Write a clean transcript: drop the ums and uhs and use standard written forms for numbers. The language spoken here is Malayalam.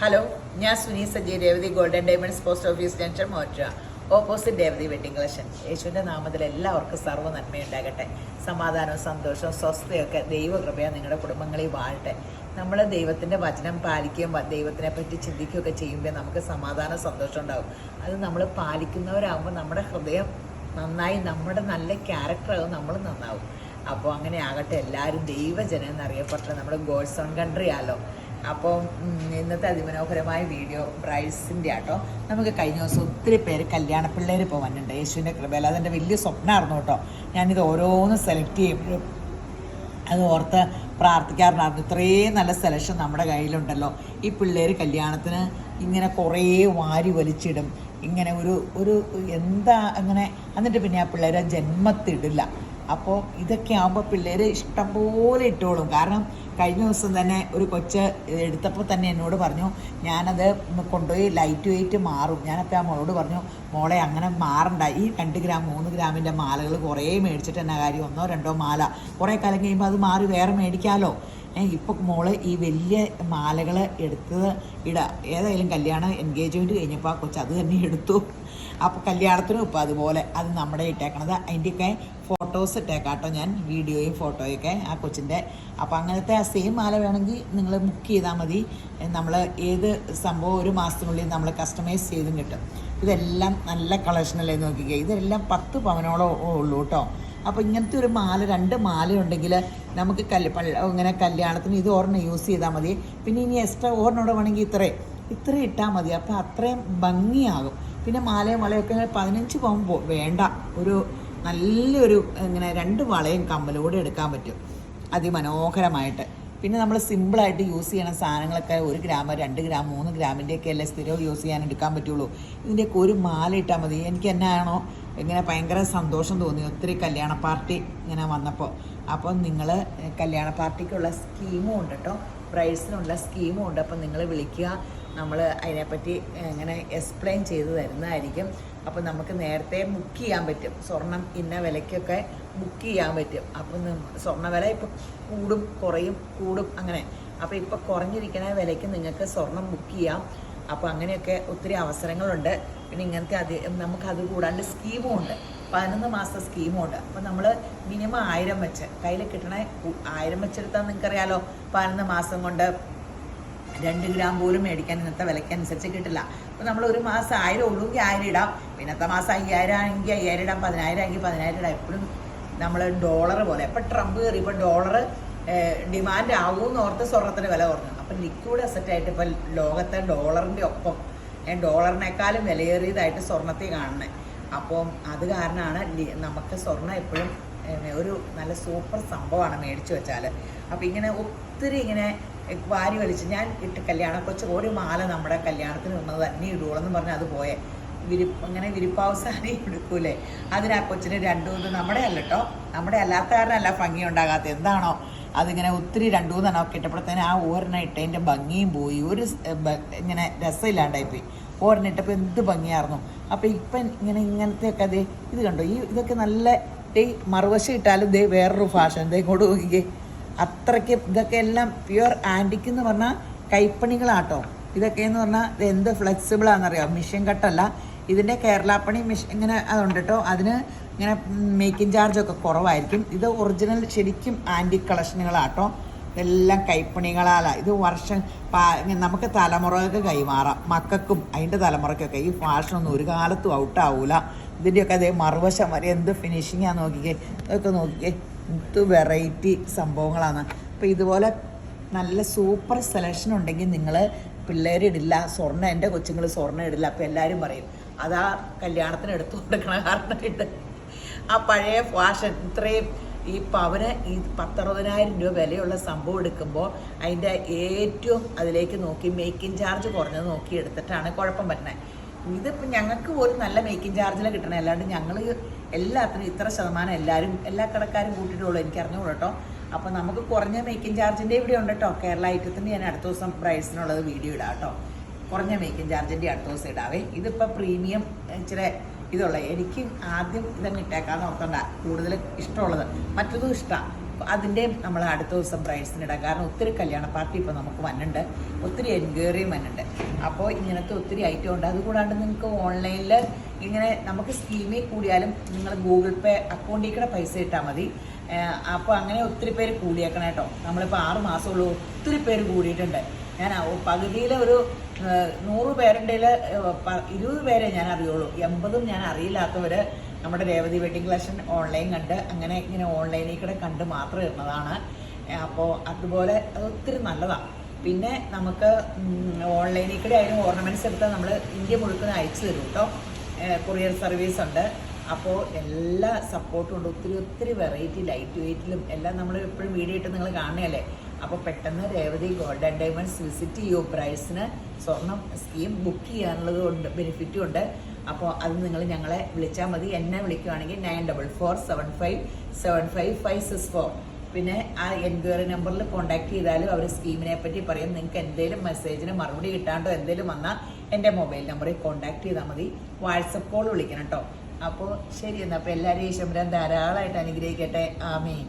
ഹലോ, ഞാൻ Suni Saji, Revathi golden diamonds post office junction മോറ്റ, ഓപ്പോസിറ്റ് രേവതി വെഡിങ് കളക്ഷൻ. യേശുവിൻ്റെ നാമത്തിൽ എല്ലാവർക്കും സർവ്വ നന്മയുണ്ടാകട്ടെ. സമാധാനവും സന്തോഷവും സ്വസ്ഥയൊക്കെ ദൈവകൃപയാണ് നിങ്ങളുടെ കുടുംബങ്ങളിൽ വാഴട്ടെ. നമ്മൾ ദൈവത്തിൻ്റെ വചനം പാലിക്കുകയും ദൈവത്തിനെ പറ്റി ചിന്തിക്കുകയൊക്കെ ചെയ്യുമ്പോൾ നമുക്ക് സമാധാനം സന്തോഷം ഉണ്ടാകും. അത് നമ്മൾ പാലിക്കുന്നവരാകുമ്പോൾ നമ്മുടെ ഹൃദയം നന്നായി, നമ്മുടെ നല്ല ക്യാരക്ടറാകും, നമ്മൾ നന്നാവും. അപ്പോൾ അങ്ങനെ ആകട്ടെ. എല്ലാവരും ദൈവജനം എന്നറിയപ്പെട്ട നമ്മുടെ ഗോഡ്സ് ഓൺ കൺട്രി ആലോ. അപ്പോൾ ഇന്നത്തെ അതിമനോഹരമായ വീഡിയോ ബ്രൈഡ്സിൻ്റെ ആട്ടോ. നമുക്ക് കഴിഞ്ഞ ദിവസം ഒത്തിരി പേര് കല്യാണ പിള്ളേർ ഇപ്പോൾ വന്നിട്ടുണ്ട്. യേശുവിൻ്റെ കൃപയിൽ അതെൻ്റെ വലിയ സ്വപ്നമായിരുന്നു കേട്ടോ. ഞാനിത് ഓരോന്ന് സെലക്ട് ചെയ്യുമ്പോഴും അത് ഓർത്ത് പ്രാർത്ഥിക്കാറുണ്ടായിരുന്നു. ഇത്രയും നല്ല സെലക്ഷൻ നമ്മുടെ കയ്യിലുണ്ടല്ലോ. ഈ പിള്ളേർ കല്യാണത്തിന് ഇങ്ങനെ കുറേ വാരി വലിച്ചിടും, ഇങ്ങനെ ഒരു എന്താ അങ്ങനെ, എന്നിട്ട് പിന്നെ ആ പിള്ളേരെ ജന്മത്തിടില്ല. അപ്പോൾ ഇതൊക്കെ ആകുമ്പോൾ പിള്ളേർ ഇഷ്ടം പോലെ ഇട്ടോളും. കാരണം കഴിഞ്ഞ ദിവസം തന്നെ ഒരു കൊച്ച് എടുത്തപ്പോൾ തന്നെ എന്നോട് പറഞ്ഞു, ഞാനത് കൊണ്ടുപോയി ലൈറ്റ് വെയിറ്റ് മാറും. ഞാനപ്പോൾ ആ മോളോട് പറഞ്ഞു, മോളെ അങ്ങനെ മാറണ്ട, ഈ 2 ഗ്രാം 3 ഗ്രാമിൻ്റെ മാലകൾ കുറേ മേടിച്ചിട്ട് എന്നാ കാര്യം, 1 or 2 മാല കുറേ കാലം കഴിയുമ്പോൾ അത് മാറി വേറെ മേടിക്കാമല്ലോ. ഇപ്പം മോള് ഈ വലിയ മാലകൾ എടുത്തത് ഇടാം. ഏതായാലും കല്യാണം എൻഗേജ്മെൻറ്റ് കഴിഞ്ഞപ്പോൾ ആ കൊച്ച് അത് തന്നെ എടുത്തു. അപ്പോൾ കല്യാണത്തിനും ഇപ്പോൾ അതുപോലെ അത് നമ്മുടെ ഇട്ടേക്കണത്. അതിൻ്റെയൊക്കെ ഫോട്ടോസ് ഇട്ടേക്കാട്ടോ ഞാൻ, വീഡിയോയും ഫോട്ടോയൊക്കെ ആ കൊച്ചിൻ്റെ. അപ്പോൾ അങ്ങനത്തെ ആ സെയിം മാല വേണമെങ്കിൽ നിങ്ങൾ ബുക്ക് ചെയ്താൽ മതി. നമ്മൾ ഏത് സംഭവം 1 മാസത്തിനുള്ളിൽ നമ്മൾ കസ്റ്റമൈസ് ചെയ്തും കിട്ടും. ഇതെല്ലാം നല്ല കളക്ഷനല്ലേ നോക്കിക്കുക. ഇതെല്ലാം 10 പവനോളം ഉള്ളൂ കേട്ടോ. അപ്പോൾ ഇങ്ങനത്തെ ഒരു മാല, 2 മാലയുണ്ടെങ്കിൽ നമുക്ക് ഇങ്ങനെ കല്യാണത്തിന് ഇത് ഒരെണ്ണം യൂസ് ചെയ്താൽ മതി. പിന്നെ ഇനി എക്സ്ട്രാ ഒരെണ്ണോടെ വേണമെങ്കിൽ ഇത്രയും ഇട്ടാൽ മതി. അപ്പോൾ അത്രയും ഭംഗിയാകും. പിന്നെ മാലയും വളയൊക്കെ 15 പവൻ വേണ്ട, ഒരു നല്ലൊരു ഇങ്ങനെ 2 വളയും കമ്മലോടെ എടുക്കാൻ പറ്റും അതിമനോഹരമായിട്ട്. പിന്നെ നമ്മൾ സിമ്പിളായിട്ട് യൂസ് ചെയ്യണ സാധനങ്ങളൊക്കെ 1 ഗ്രാം 2 ഗ്രാം 3 ഗ്രാമിൻ്റെയൊക്കെ അല്ലേ സ്ഥിരം യൂസ് ചെയ്യാൻ എടുക്കാൻ പറ്റുള്ളൂ. ഇതിൻ്റെയൊക്കെ ഒരു മാല ഇട്ടാൽ മതി. എനിക്ക് എന്നാണോ ഇങ്ങനെ ഭയങ്കര സന്തോഷം തോന്നി ഒത്തിരി കല്യാണ പാർട്ടി ഇങ്ങനെ വന്നപ്പോൾ. അപ്പോൾ നിങ്ങൾ കല്യാണ പാർട്ടിക്കുള്ള സ്കീമും ഉണ്ട് കേട്ടോ, ബ്രൈഡ്സിനുള്ള സ്കീമും ഉണ്ട്. അപ്പോൾ നിങ്ങൾ വിളിക്കുക, നമ്മൾ അതിനെപ്പറ്റി ഇങ്ങനെ എക്സ്പ്ലെയിൻ ചെയ്ത് തരുന്നതായിരിക്കും. അപ്പോൾ നമുക്ക് നേരത്തെ ബുക്ക് ചെയ്യാൻ പറ്റും. സ്വർണം ഇന്ന വിലയ്ക്കൊക്കെ ബുക്ക് ചെയ്യാൻ പറ്റും. അപ്പം സ്വർണ്ണ വില ഇപ്പോൾ കൂടും കൂടും അങ്ങനെ. അപ്പോൾ ഇപ്പോൾ കുറഞ്ഞിരിക്കുന്ന വിലയ്ക്ക് നിങ്ങൾക്ക് സ്വർണം ബുക്ക് ചെയ്യാം. അപ്പോൾ അങ്ങനെയൊക്കെ ഒത്തിരി അവസരങ്ങളുണ്ട്. പിന്നെ ഇങ്ങനത്തെ നമുക്കത് കൂടാണ്ട് സ്കീമും ഉണ്ട്, 11 മാസത്തെ സ്കീമും ഉണ്ട്. അപ്പോൾ നമ്മൾ മിനിമം 1000 വെച്ച് കയ്യിൽ കിട്ടണേ, 1000 വെച്ചെടുത്താൽ നിങ്ങൾക്കറിയാലോ 11 മാസം കൊണ്ട് 2 ഗ്രാം പോലും മേടിക്കാൻ ഇന്നത്തെ വിലയ്ക്കനുസരിച്ച് കിട്ടില്ല. അപ്പോൾ നമ്മൾ 1 മാസം 1000 ഉള്ളൂങ്കിൽ 1000 ഇടാം. പിന്നത്തെ മാസം 5000 ആണെങ്കിൽ 5000 ഇടാം, 10000 ആണെങ്കിൽ 10000 ഇടാം. എപ്പോഴും നമ്മൾ ഡോളർ പോലെ, ഇപ്പോൾ ട്രംപ് കയറി ഇപ്പോൾ ഡോളർ ഡിമാൻഡ് ആകുമെന്ന് ഓർത്ത് സ്വർണ്ണത്തിന് വില കുറഞ്ഞു. അപ്പം ലിക്വിഡ് അസറ്റായിട്ട് ഇപ്പോൾ ലോകത്തെ ഡോളറിൻ്റെ ഒപ്പം ഡോളറിനേക്കാളും വിലയേറിയതായിട്ട് സ്വർണ്ണത്തിൽ കാണുന്നത്. അപ്പം അത് കാരണമാണ് നമുക്ക് സ്വർണ്ണം എപ്പോഴും ഒരു നല്ല സൂപ്പർ സംഭവമാണ് മേടിച്ചു വെച്ചാൽ. അപ്പോൾ ഇങ്ങനെ ഒത്തിരി ഇങ്ങനെ വാരി വലിച്ച് ഞാൻ ഇട്ട് കല്യാണം കൊച്ച് ഒരു മാല നമ്മുടെ കല്യാണത്തിന് വന്നത് തന്നെ ഇടുകയെന്ന് പറഞ്ഞാൽ അത് പോയെ ഇങ്ങനെ വിരിപ്പാവ് സാരി എടുക്കൂലേ, അതിന് ആ കൊച്ചിന് 2-3 നമ്മുടെ അല്ല കേട്ടോ, നമ്മുടെ അല്ലാത്ത കാരണമല്ല ഭംഗി ഉണ്ടാകാത്ത, എന്താണോ അതിങ്ങനെ ഒത്തിരി 2-3 എണ്ണം ഒക്കെ ഇട്ടപ്പോഴത്തേന് ആ ഒരെണ്ണം ഇട്ടതിൻ്റെ ഭംഗിയും പോയി, ഒരു ഇങ്ങനെ രസമില്ലാണ്ടായിപ്പോയി. ഒരെണ്ണം ഇട്ടപ്പോൾ എന്ത് ഭംഗിയായിരുന്നു. അപ്പോൾ ഇപ്പം ഇങ്ങനത്തെയൊക്കെ ഇത് കണ്ടോ, ഇതൊക്കെ നല്ല മറുവശം ഇട്ടാലും വേറൊരു ഫാഷൻ ഇങ്ങോട്ട് നോക്കിക്കേ. അത്രയ്ക്ക് ഇതൊക്കെ എല്ലാം പ്യുവർ ആൻറ്റിക് എന്ന് പറഞ്ഞാൽ കൈപ്പണികളാട്ടോ. ഇതൊക്കെയെന്ന് പറഞ്ഞാൽ ഇത് എന്ത് ഫ്ലെക്സിബിളാണെന്നറിയാം, മിഷൻ കട്ടല്ല. ഇതിൻ്റെ കേരളാപ്പണി മിഷൻ ഇങ്ങനെ അതുണ്ട് കേട്ടോ. അതിന് ഇങ്ങനെ മേക്കിംഗ് ചാർജൊക്കെ കുറവായിരിക്കും. ഇത് ഒറിജിനൽ ശരിക്കും ആൻറ്റിക് കളക്ഷനുകളാട്ടോ. ഇതെല്ലാം കൈപ്പണികളാലാണ്. ഇത് നമുക്ക് തലമുറകൾക്ക് കൈമാറാം, മക്കൾക്കും അതിൻ്റെ തലമുറയ്ക്കൊക്കെ. ഈ ഫാഷനൊന്നും ഒരു കാലത്തും ഔട്ടാവൂല. ഇതിൻ്റെയൊക്കെ മറുവശം വരെ എന്ത് ഫിനിഷിങ്ങാണ് നോക്കിക്കേ. ഇതൊക്കെ നോക്കിക്കേ, എന്ത് വെറൈറ്റി സംഭവങ്ങളാണ്. അപ്പോൾ ഇതുപോലെ നല്ല സൂപ്പർ സെലക്ഷൻ ഉണ്ടെങ്കിൽ നിങ്ങൾ പിള്ളേരിടില്ല സ്വർണ്ണം, എൻ്റെ കൊച്ചുങ്ങൾ സ്വർണ്ണം ഇടില്ല. അപ്പോൾ എല്ലാവരും പറയും അതാ കല്യാണത്തിന് എടുത്തു കൊടുക്കണ കാരണമായിട്ട്. ആ പഴയ ഫാഷൻ ഇത്രയും ഈ പവന് ഈ 10-60,000 രൂപ വിലയുള്ള സംഭവം എടുക്കുമ്പോൾ അതിൻ്റെ ഏറ്റവും അതിലേക്ക് നോക്കി മേക്കിംഗ് ചാർജ് കുറഞ്ഞത് നോക്കി എടുത്തിട്ടാണ് കുഴപ്പം പറ്റുന്നത്. ഇതിപ്പോൾ ഞങ്ങൾക്ക് ഒരു നല്ല മേക്കിംഗ് ചാർജിൽ കിട്ടണം. അല്ലാണ്ട് ഞങ്ങൾ എല്ലാത്തിനും ഇത്ര ശതമാനം എല്ലാ കടക്കാരും കൂട്ടിയിട്ടുള്ളൂ, എനിക്ക് അറിഞ്ഞോളൂ കേട്ടോ. അപ്പോൾ നമുക്ക് കുറഞ്ഞ മേക്കിംഗ് ചാർജിൻ്റെ ഇവിടെ ഉണ്ട് കേട്ടോ. കേരള ഐറ്റത്തിൻ്റെ ഞാൻ അടുത്ത ദിവസം പ്രൈസിനുള്ളത് വീഡിയോ ഇടാം കേട്ടോ. കുറഞ്ഞ മേക്കിംഗ് ചാർജിൻ്റെ അടുത്ത ദിവസം ഇടാവേ. ഇതിപ്പോൾ പ്രീമിയം ഇച്ചിരി ഇതുള്ള, എനിക്ക് ആദ്യം ഇതങ്ങ് ഇട്ടേക്കാന്ന് ഓർത്തണ്ട, കൂടുതൽ ഇഷ്ടമുള്ളത്. മറ്റതും ഇഷ്ടമാണ്, അതിൻ്റെ നമ്മൾ അടുത്ത ദിവസം ബ്രൈഡ്സിന് ഇടാം. കാരണം ഒത്തിരി കല്യാണ പാർട്ടി ഇപ്പോൾ നമുക്ക് വന്നിട്ടുണ്ട്, ഒത്തിരി എൻക്വയറിയും വന്നിട്ടുണ്ട്. അപ്പോൾ ഇങ്ങനത്തെ ഒത്തിരി ഐറ്റം ഉണ്ട്. അതുകൂടാണ്ട് നിങ്ങൾക്ക് ഓൺലൈനിൽ ഇങ്ങനെ നമുക്ക് സ്കീമിൽ കൂടിയാലും നിങ്ങൾ ഗൂഗിൾ പേ അക്കൗണ്ടിൽ കൂടെ പൈസ ഇട്ടാൽ മതി. അപ്പോൾ അങ്ങനെ ഒത്തിരി പേര് കൂടിയേക്കണം കേട്ടോ. നമ്മളിപ്പോൾ 6 മാസമുള്ളൂ, ഒത്തിരി പേര് കൂടിയിട്ടുണ്ട്. ഞാൻ പകുതിയിൽ ഒരു 100 പേരുണ്ടെങ്കിൽ 20 പേരെ ഞാൻ അറിയുള്ളൂ. 80 ഞാൻ അറിയില്ലാത്തവർ നമ്മുടെ രേവതി വെഡിങ് കളക്ഷൻ ഓൺലൈൻ കണ്ട് അങ്ങനെ ഇങ്ങനെ ഓൺലൈനിൽ കൂടെ കണ്ട് മാത്രം ഇടുന്നതാണ്. അപ്പോൾ അതുപോലെ അത് ഒത്തിരി നല്ലതാണ്. പിന്നെ നമുക്ക് ഓൺലൈനിൽ കൂടെ ആയാലും ഓർണമെൻറ്റ്സ് എടുത്താൽ നമ്മൾ ഇന്ത്യ മുഴുവൻ അയച്ചു തരും കേട്ടോ. കൊറിയർ സർവീസ് ഉണ്ട്. അപ്പോൾ എല്ലാ സപ്പോർട്ടും ഉണ്ട്. ഒത്തിരി വെറൈറ്റി ലൈറ്റ് വെയ്റ്റിലും എല്ലാം നമ്മൾ എപ്പോഴും വീഡിയോ ഇട്ട് നിങ്ങൾ കാണുകയല്ലേ. അപ്പോൾ പെട്ടെന്ന് Revathi gold and diamonds visit ചെയ്യൂ. പ്രൈസിന് സ്വർണം സ്കീം ബുക്ക് ചെയ്യാനുള്ളത് കൊണ്ട് ബെനിഫിറ്റും ഉണ്ട്. അപ്പോൾ അത് നിങ്ങൾ ഞങ്ങളെ വിളിച്ചാൽ മതി. എന്നെ വിളിക്കുകയാണെങ്കിൽ 9447575564. പിന്നെ ആ എൻക്വയറി നമ്പറിൽ കോൺടാക്ട് ചെയ്താലും അവർ സ്കീമിനെ പറ്റി പറയും. നിങ്ങൾക്ക് എന്തെങ്കിലും മെസ്സേജിന് മറുപടി കിട്ടാണ്ടോ എന്തെങ്കിലും വന്നാൽ എൻ്റെ മൊബൈൽ നമ്പറിൽ കോൺടാക്ട് ചെയ്താൽ മതി. വാട്സപ്പ് കോൾ വിളിക്കണം കേട്ടോ. അപ്പോൾ ശരി എന്നാൽ അപ്പോൾ എല്ലാവരും ഈശ്വരൻ ധാരാളമായിട്ട് അനുഗ്രഹിക്കട്ടെ. ആമീൻ.